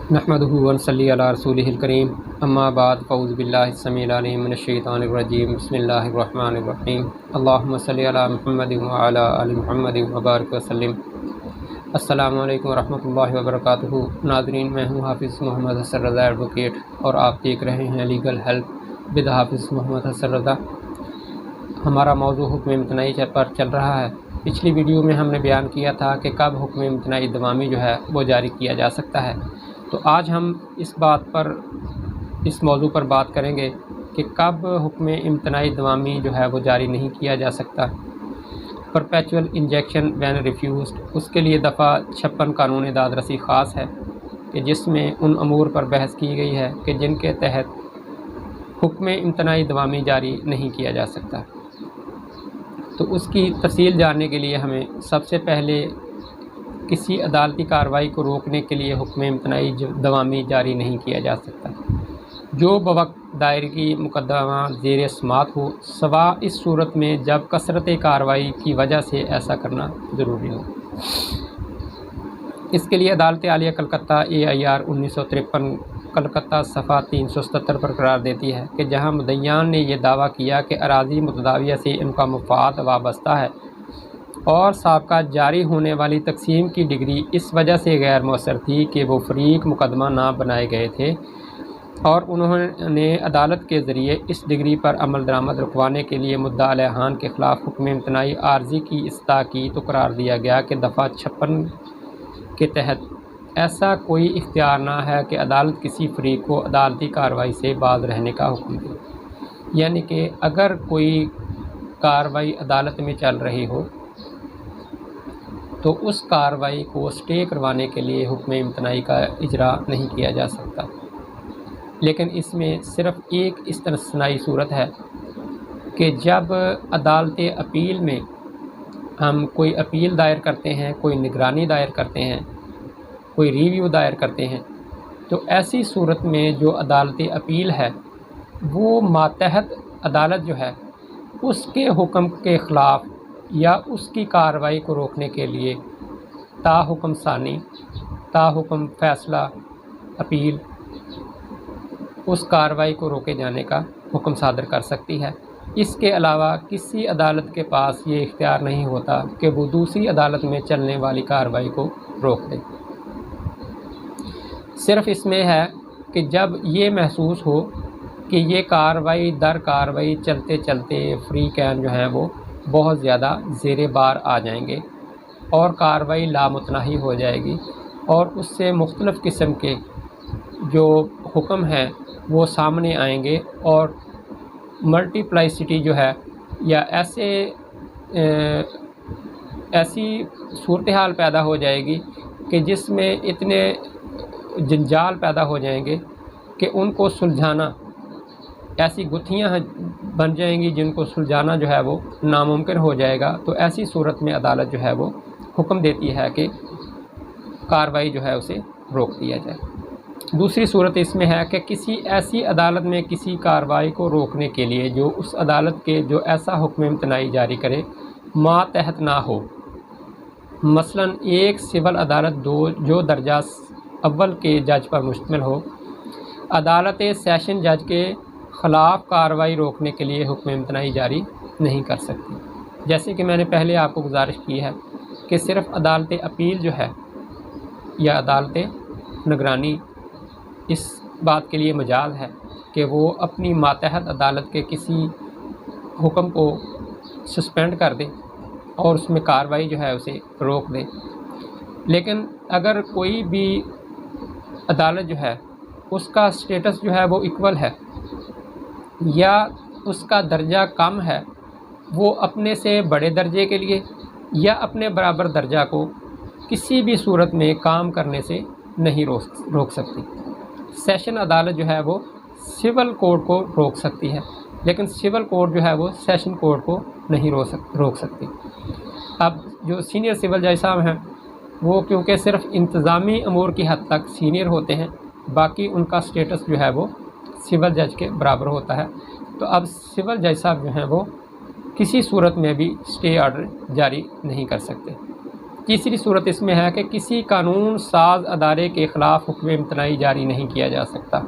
नहमदुहु व नसल्ली अला रसूलिहिल करीम अम्मा बाद फ़ऊज़ु बिल्लाहि अस्समीउल अलीम मिनश शैतानिर रजीम बिस्मिल्लाहिर रहमानिर रहीम अल्लाहुम्मा सल्लि अला मुहम्मदिन व अला आलि मुहम्मदिन व बारिक व सल्लिम। अस्सलामु अलैकुम व रहमतुल्लाहि व बरकातुहू। नाज़रीन, मैं हूँ हाफ़िज़ मोहम्मद हसन रज़ा एडवोकेट और आप देख रहे हैं लीगल हेल्प विद हाफ़िज़ मोहम्मद हसन रज़ा। हमारा मौज़ू हुक्म इम्तनाई पर चल रहा है। पिछली वीडियो में हमने बयान किया था कि कब हुक्म इम्तनाई दवामी जो है वो जारी किया जा सकता है। तो आज हम इस मौजू पर बात करेंगे कि कब हुक्म इम्तनाई दवामी जो है वो जारी नहीं किया जा सकता। परपेचुअल इंजेक्शन व्हेन रिफ्यूज़्ड, उसके लिए दफ़ा 56 कानून दादरसी ख़ास है कि जिसमें उन अमूर पर बहस की गई है कि जिनके तहत हुक्म इम्तनाई दवामी जारी नहीं किया जा सकता। तो उसकी तफसील जानने के लिए हमें सबसे पहले किसी अदालती कार्रवाई को रोकने के लिए हुक्म इम्तनाई दवामी जारी नहीं किया जा सकता जो बवक्त दायरगी मुकदमा ज़ेर समात हो, सवा इस सूरत में जब कसरत कार्रवाई की वजह से ऐसा करना ज़रूरी हो। इसके लिए अदालत आलिया कलकत्ता AIR 1953 कलकत्ता सफ़ा 377 पर करार देती है कि जहां मुद्दईयान ने यह दावा किया कि अराज़ी मुतदाविया से इनका मुफाद वाबस्ता है और साबका जारी होने वाली तकसीम की डिग्री इस वजह से गैर मौसर थी कि वो फरीक मुकदमा ना बनाए गए थे और उन्होंने अदालत के ज़रिए इस डिग्री पर अमल दरामद रुकवाने के लिए मुद्दा अलैहान के ख़िलाफ़ हुक्म इम्तनाई आर्जी की इस्ता की। तो करार दिया गया कि दफ़ा 56 के तहत ऐसा कोई इख्तियार ना है कि अदालत किसी फरीक को अदालती कार्रवाई से बाज रहने का हुक्म दे। यानी कि अगर कोई कार्रवाई अदालत में चल रही हो तो उस कार्रवाई को स्टे करवाने के लिए हुक्म इम्तनाई का इजरा नहीं किया जा सकता। लेकिन इसमें सिर्फ़ एक इस्तस्नाई सूरत है कि जब अदालत अपील में हम कोई अपील दायर करते हैं, कोई निगरानी दायर करते हैं, कोई रिव्यू दायर करते हैं, तो ऐसी सूरत में जो अदालत अपील है वो मातहत अदालत जो है उसके हुक्म के ख़िलाफ़ या उसकी कार्रवाई को रोकने के लिए ताहुक्म सानी, ताहुक्म फ़ैसला अपील उस कार्रवाई को रोके जाने का हुक्म सादर कर सकती है। इसके अलावा किसी अदालत के पास ये इख्तियार नहीं होता कि वो दूसरी अदालत में चलने वाली कार्रवाई को रोक दे। सिर्फ़ इसमें है कि जब ये महसूस हो कि ये कार्रवाई दर कार्रवाई चलते चलते फ्री कैन जो है वो बहुत ज़्यादा ज़ेरे बार आ जाएंगे और कार्रवाई लामुतनाही हो जाएगी और उससे मुख्तलिफ़ किस्म के जो हुक्म हैं वो सामने आएंगे और मल्टीप्लाइसिटी जो है या ऐसी सूरत हाल पैदा हो जाएगी कि जिसमें इतने जंजाल पैदा हो जाएंगे कि उनको सुलझाना, ऐसी गुत्थियाँ बन जाएंगी जिनको सुलझाना जो है वो नामुमकिन हो जाएगा। तो ऐसी सूरत में अदालत जो है वो हुक्म देती है कि कार्रवाई जो है उसे रोक दिया जाए। दूसरी सूरत इसमें है कि किसी ऐसी अदालत में किसी कार्रवाई को रोकने के लिए जो उस अदालत के जो ऐसा हुक्म इम्तनाई जारी करे मातहत ना हो। मसलन एक सिविल अदालत जो दर्जा अव्वल के जज पर मुश्तमिल हो, अदालत सेशन जज के ख़िलाफ़ कार्रवाई रोकने के लिए हुक्म इम्तनाई जारी नहीं कर सकती। जैसे कि मैंने पहले आपको गुजारिश की है कि सिर्फ़ अदालत अपील जो है या अदालत निगरानी इस बात के लिए मजाज़ है कि वो अपनी मातहत अदालत के किसी हुक्म को सस्पेंड कर दे और उसमें कार्रवाई जो है उसे रोक दे। लेकिन अगर कोई भी अदालत जो है उसका स्टेटस जो है वो इक्वल है या उसका दर्जा कम है, वो अपने से बड़े दर्जे के लिए या अपने बराबर दर्जा को किसी भी सूरत में काम करने से नहीं रोक सकती। सेशन अदालत जो है वो सिविल कोर्ट को रोक सकती है, लेकिन सिविल कोर्ट जो है वो सेशन कोर्ट को नहीं रोक सकती। अब जो सीनियर सिविल जज साहब हैं वो क्योंकि सिर्फ इंतज़ामी अमूर की हद तक सीनियर होते हैं, बाकी उनका स्टेटस जो है वो सिविल जज के बराबर होता है। तो अब सिविल जज साहब जो हैं वो किसी सूरत में भी स्टे ऑर्डर जारी नहीं कर सकते। तीसरी सूरत इसमें है कि किसी कानून साज अदारे के ख़िलाफ़ हुक्म इम्तनाई जारी नहीं किया जा सकता,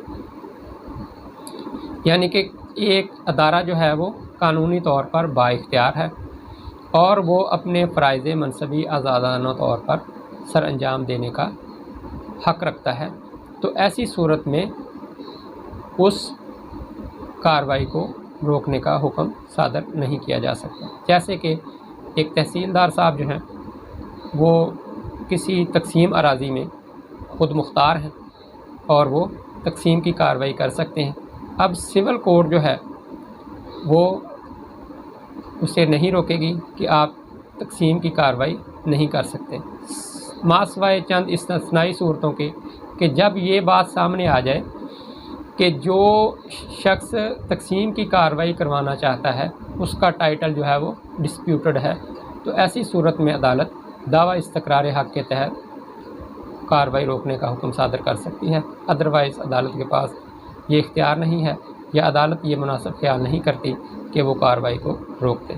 यानी कि एक अदारा जो है वो कानूनी तौर पर बाइख्तियार है और वो अपने फ़राइज़ मनसबी आज़ादाना तौर पर सर अंजाम देने का हक़ रखता है, तो ऐसी सूरत में उस कार्रवाई को रोकने का हुक्म सादर नहीं किया जा सकता। जैसे कि एक तहसीलदार साहब जो हैं वो किसी तकसीम अराज़ी में ख़ुद मुख्तार हैं और वो तकसीम की कार्रवाई कर सकते हैं। अब सिविल कोर्ट जो है वो उसे नहीं रोकेगी कि आप तकसीम की कार्रवाई नहीं कर सकते, मासिवाए चंद इस्तिस्नाई सूरतों के कि जब ये बात सामने आ जाए कि जो शख्स तकसीम की कार्रवाई करवाना चाहता है उसका टाइटल जो है वो डिस्प्यूटेड है, तो ऐसी सूरत में अदालत दावा इस्तक़रार हक़ के तहत कार्रवाई रोकने का हुक्म सादर कर सकती है। अदरवाइज़ अदालत के पास ये इख्तियार नहीं है या अदालत ये मुनासिब ख्याल नहीं करती कि वो कार्रवाई को रोक दे।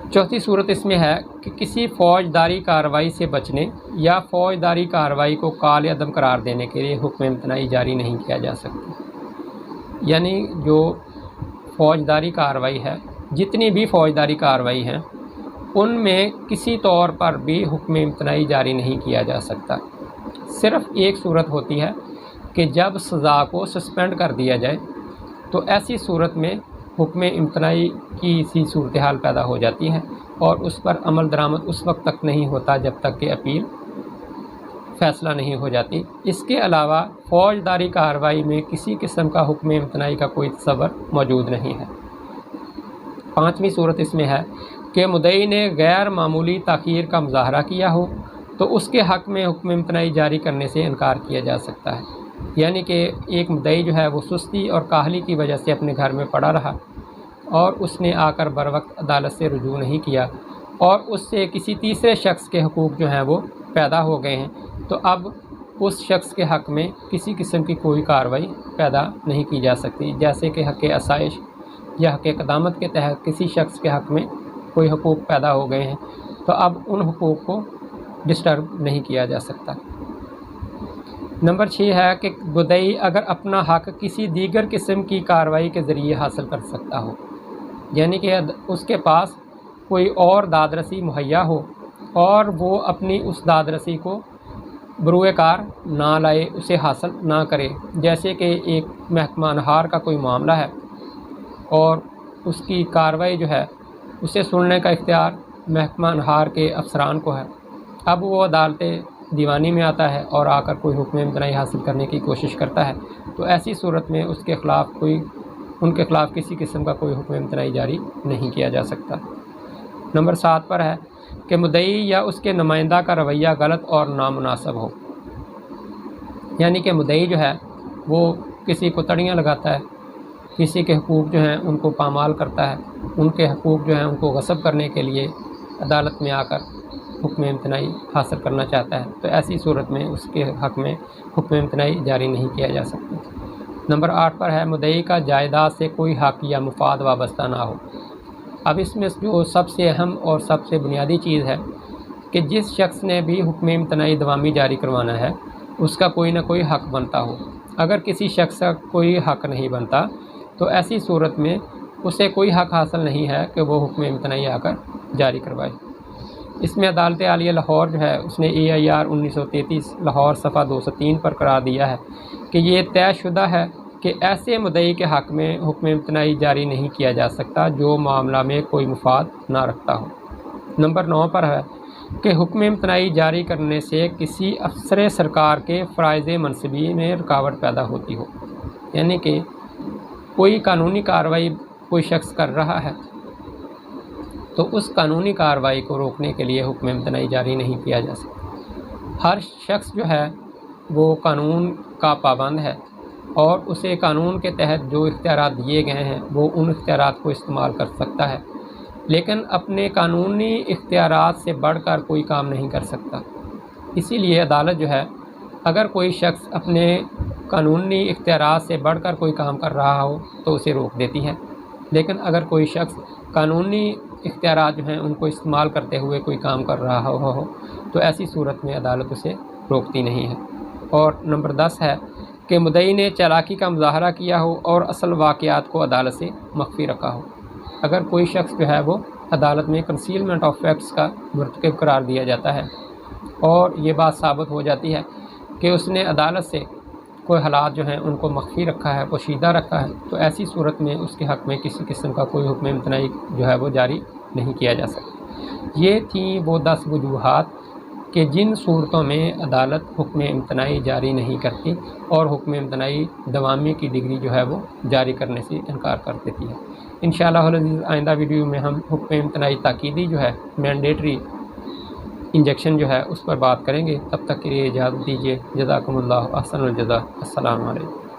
चौथी सूरत इसमें है कि किसी फ़ौजदारी कार्रवाई से बचने या फ़ौजदारी कार्रवाई को काल अदम करार देने के लिए हुक्म इम्तनाई जारी नहीं किया जा सकता, यानी जो फ़ौजदारी कार्रवाई है, जितनी भी फ़ौजदारी कार्रवाई हैं उनमें किसी तौर पर भी हुक्म इम्तनाई जारी नहीं किया जा सकता। सिर्फ़ एक सूरत होती है कि जब सज़ा को सस्पेंड कर दिया जाए, तो ऐसी सूरत में हुक्म इम्तनाई की सी सूरत हाल पैदा हो जाती है और उस पर अमल दरामद उस वक्त तक नहीं होता जब तक कि अपील फ़ैसला नहीं हो जाती। इसके अलावा फ़ौजदारी कार्रवाई में किसी किस्म का हुक्म इम्तनाई का कोई तसव्वुर मौजूद नहीं है। पाँचवीं सूरत इसमें है कि मुद्दई ने गैर मामूली ताख़ीर का मुज़ाहरा किया हो तो उसके हक़ में हुक्म इम्तनाई जारी करने से इनकार किया जा सकता है, यानी कि एक मुद्दई जो है वो सुस्ती और काहली की वजह से अपने घर में पड़ा रहा और उसने आकर बर वक्त अदालत से रुजू नहीं किया और उससे किसी तीसरे शख्स के हकूक़ जो हैं वो पैदा हो गए हैं, तो अब उस शख्स के हक़ में किसी किस्म की कोई कार्रवाई पैदा नहीं की जा सकती। जैसे कि हक़ आसाइश या हक़ क़दामत के तहत किसी शख्स के हक़ में कोई हकूक़ पैदा हो गए हैं, तो अब उन हकूक़ को डिस्टर्ब नहीं किया जा सकता। नंबर 6 है कि मुद्दई अगर अपना हक़ किसी दीगर किस्म की कार्रवाई के ज़रिए हासिल कर सकता हो, यानी कि उसके पास कोई और दादरसी मुहैया हो और वो अपनी उस दादरसी को बरूए कार ना लाए, उसे हासिल ना करे। जैसे कि एक महकमा नहार का कोई मामला है और उसकी कार्रवाई जो है उसे सुनने का इख्तियार महकमा नहार के अफसरान को है, अब वो अदालत दीवानी में आता है और आकर कोई हुक्म इम्तनाई हासिल करने की कोशिश करता है, तो ऐसी सूरत में उनके ख़िलाफ़ किसी किस्म का कोई हुक्म इम्तनाई जारी नहीं किया जा सकता। नंबर 7 पर है कि मुद्दई या उसके नुमाइंदा का रवैया गलत और नामुनासिब हो, यानी कि मुद्दई जो है वो किसी को तड़ियाँ लगाता है, किसी के हकूक़ जो हैं उनको पामाल करता है, उनके हकूक़ जो हैं उनको गस्ब करने के लिए अदालत में आकर हुक्म इम्तनाई हासिल करना चाहता है, तो ऐसी सूरत में उसके हक़ में हुक्म इम्तनाई जारी नहीं किया जा सकता। नंबर 8 पर है मुद्दई का जायदाद से कोई हक़ या मुफाद वाबस्ता ना हो। अब इसमें जो सबसे अहम और सबसे बुनियादी चीज़ है कि जिस शख्स ने भी हुक्म इम्तनाई दवामी जारी करवाना है उसका कोई ना कोई हक़ बनता हो। अगर किसी शख्स का कोई हक़ नहीं बनता तो ऐसी सूरत में उसे कोई हक़ हासिल नहीं है कि वो हुक्म इम्तनाई आकर जारी करवाए। इसमें अदालत आलिया लाहौर जो है उसने AIR 1933 लाहौर सफ़ा 203 पर करार दिया है कि ये तयशुदा है कि ऐसे मुद्दई के हक़ में हुक्म इम्तनाई जारी नहीं किया जा सकता जो मामला में कोई मुफाद ना रखता हो। नंबर 9 पर है कि हुक्म इम्तनाई जारी करने से किसी अफसर सरकार के फ़राइज़ मनसबी में रुकावट पैदा होती हो, यानी कि कोई कानूनी कार्रवाई कोई शख्स कर रहा है तो उस कानूनी कार्रवाई को रोकने के लिए हुक्म इम्तनाई जारी नहीं किया जा सकता। हर शख्स जो है वो कानून का पाबंद है और उसे कानून के तहत जो इख्तियारात दिए गए हैं वो उन इख्तियारात को इस्तेमाल कर सकता है, लेकिन अपने कानूनी इख्तियारात से बढ़कर कोई काम नहीं कर सकता। इसीलिए अदालत जो है अगर कोई शख्स अपने कानूनी इख्तियारात से बढ़कर कोई काम कर रहा हो तो उसे रोक देती है, लेकिन अगर कोई शख्स कानूनी اختیارات جو ہیں ان کو استعمال کرتے ہوئے کوئی کام کر رہا ہو تو ایسی صورت میں عدالت اسے روکتی نہیں ہے۔ اور نمبر 10 ہے کہ مدعی نے چالاکی کا مظاہرہ کیا ہو اور اصل واقعات کو عدالت سے مخفی رکھا ہو۔ اگر کوئی شخص جو ہے وہ عدالت میں کنسیلمنٹ آف فیکٹس کا مرتکب قرار دیا جاتا ہے اور یہ بات ثابت ہو جاتی ہے کہ اس نے عدالت سے کوئی حالات جو ہیں ان کو مخفی رکھا ہے، پوشیدہ رکھا ہے، تو ایسی صورت میں اس کے حق میں کسی قسم کا کوئی حکم امتناعی جو ہے وہ جاری نہیں کیا جا سکتا۔ یہ تھیں وہ 10 وجوہات کہ جن صورتوں میں عدالت حکم امتناعی جاری نہیں کرتی اور حکم امتناعی دوامی کی ڈگری جو ہے وہ جاری کرنے سے انکار کر دیتی ہے۔ انشاءاللہ العزیز آئندہ ویڈیو میں ہم حکم امتناعی تاکیدی جو ہے مینڈیٹری انجیکشن جو ہے اس پر بات کریں گے۔ تب تک کے لیے اجازت دیجیے۔ جزاکم اللہ احسن الجزا۔ السلام علیکم۔